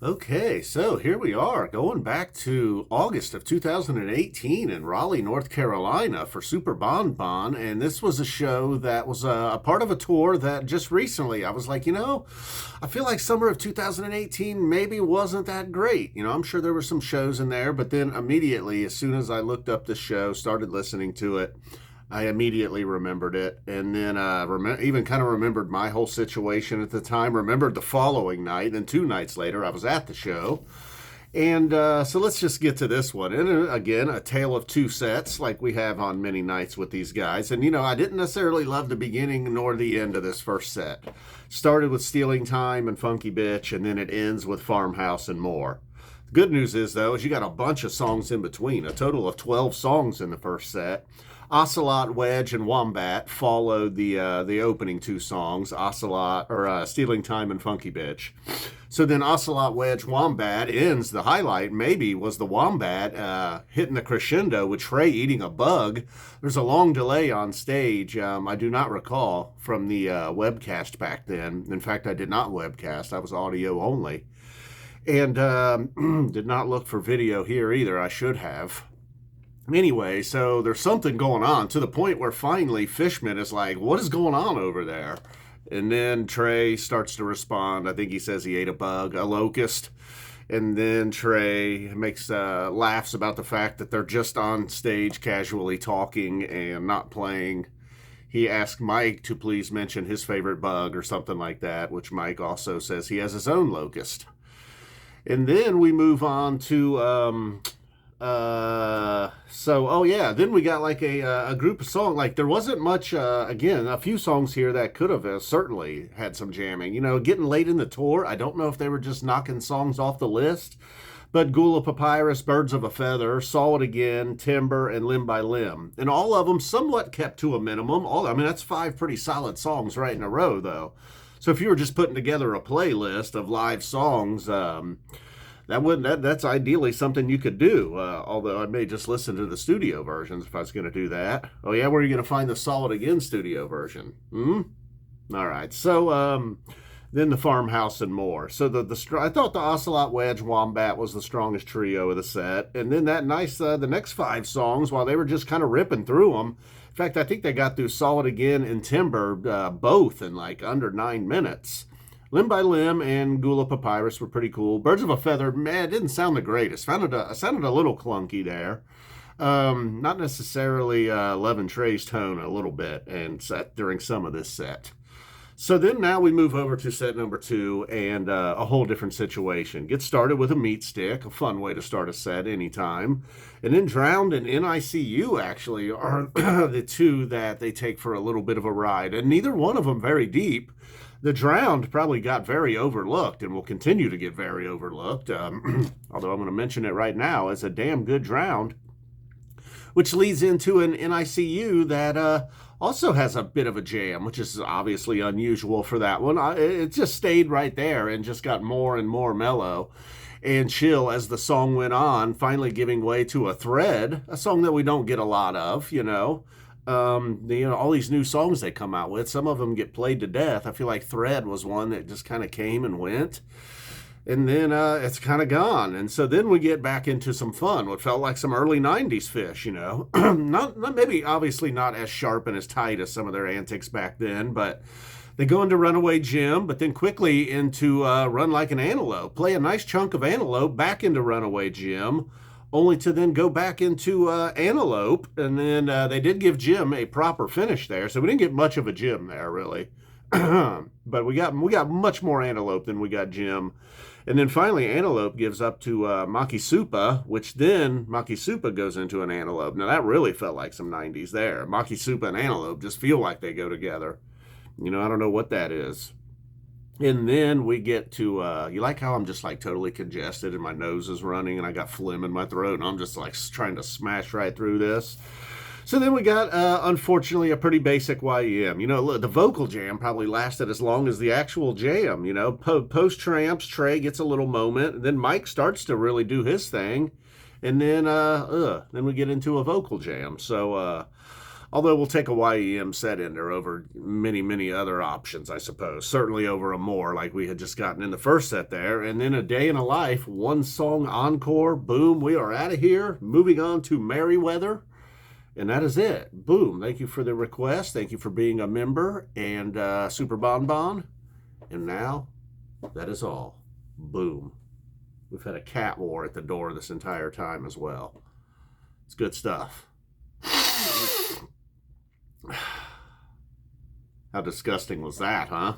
Okay, so here we are going back to August of 2018 in Raleigh, North Carolina for Super Bon Bon. And this was a show that was a part of a tour that just recently I was like, I feel like summer of 2018 maybe wasn't that great. I'm sure there were some shows in there, but then immediately, as soon as I looked up the show, started listening to it, I immediately remembered it, and then even kind of remembered my whole situation at the time. Remembered the following night, and 2 nights later, I was at the show. And so let's just get to this one. And again, a tale of two sets, like we have on many nights with these guys. And I didn't necessarily love the beginning nor the end of this first set. Started with Stealing Time and Funky Bitch, and then it ends with Farmhouse and More. The good news is, though, is you got a bunch of songs in between, a total of 12 songs in the first set. Ocelot, Wedge, and Wombat followed the opening two songs, Stealing Time and Funky Bitch. So then Ocelot, Wedge, Wombat ends. The highlight maybe was the Wombat hitting the crescendo with Trey eating a bug. There's a long delay on stage. I do not recall from the webcast back then. In fact, I did not webcast. I was audio only. And did not look for video here either. I should have. Anyway, so there's something going on to the point where finally Fishman is like, what is going on over there? And then Trey starts to respond. I think he says he ate a bug, a locust. And then Trey laughs about the fact that they're just on stage casually talking and not playing. He asked Mike to please mention his favorite bug or something like that, which Mike also says he has his own locust. And then we move on to... then we got like a group of songs. Like there wasn't much, again, a few songs here that could have certainly had some jamming. Getting late in the tour, I don't know if they were just knocking songs off the list, but Gula Papyrus, Birds of a Feather, Saw It Again, Timber, and Limb by Limb. And all of them somewhat kept to a minimum. That's 5 pretty solid songs right in a row, though. So if you were just putting together a playlist of live songs, that's ideally something you could do, although I may just listen to the studio versions if I was going to do that. Oh, yeah? Where are you going to find the Saw It Again studio version? All right. So then the Farmhouse and More. So I thought the Ocelot, Wedge, Wombat was the strongest trio of the set. And then the next 5 songs, while they were just kind of ripping through them. In fact, I think they got through Saw It Again and Timber both in like under 9 minutes. Limb by Limb and Gula Papyrus were pretty cool. Birds of a Feather, man, it didn't sound the greatest. Sounded a little clunky there. Not necessarily loving Trey's tone a little bit and set during some of this set. So then now we move over to set number 2 and a whole different situation. Get started with a meat stick, a fun way to start a set anytime. And then Drowned and NICU actually are the two that they take for a little bit of a ride. And neither one of them very deep. The Drowned probably got very overlooked and will continue to get very overlooked, although I'm going to mention it right now as a damn good Drowned, which leads into an NICU that also has a bit of a jam, which is obviously unusual for that one. It just stayed right there and just got more and more mellow and chill as the song went on, finally giving way to a Thread, a song that we don't get a lot of, all these new songs they come out with, some of them get played to death. I feel like Thread was one that just kind of came and went, and then it's kind of gone. And so then we get back into some fun, what felt like some early 90s Phish, not maybe obviously not as sharp and as tight as some of their antics back then, but they go into Runaway Jim, but then quickly into Run Like an Antelope, play a nice chunk of Antelope, back into Runaway Jim, only to then go back into Antelope, and then they did give Jim a proper finish there, so we didn't get much of a Jim there, really. But we got much more Antelope than we got Jim. And then finally Antelope gives up to Makisupa, which then Makisupa goes into an Antelope. Now that really felt like some 90s there. Makisupa and Antelope just feel like they go together. I don't know what that is. And then we get to, you like how I'm just like totally congested and my nose is running and I got phlegm in my throat and I'm just like trying to smash right through this. So then we got, unfortunately, a pretty basic YEM. The vocal jam probably lasted as long as the actual jam. Post-Tramps, Trey gets a little moment. And then Mike starts to really do his thing. And then we get into a vocal jam. So Although we'll take a YEM set ender over many, many other options, I suppose. Certainly over a more like we had just gotten in the first set there. And then A Day in a Life, one song encore. Boom, we are out of here. Moving on to Merryweather. And that is it. Boom. Thank you for the request. Thank you for being a member and Super Bon Bon. And now, that is all. Boom. We've had a cat war at the door this entire time as well. It's good stuff. How disgusting was that, huh?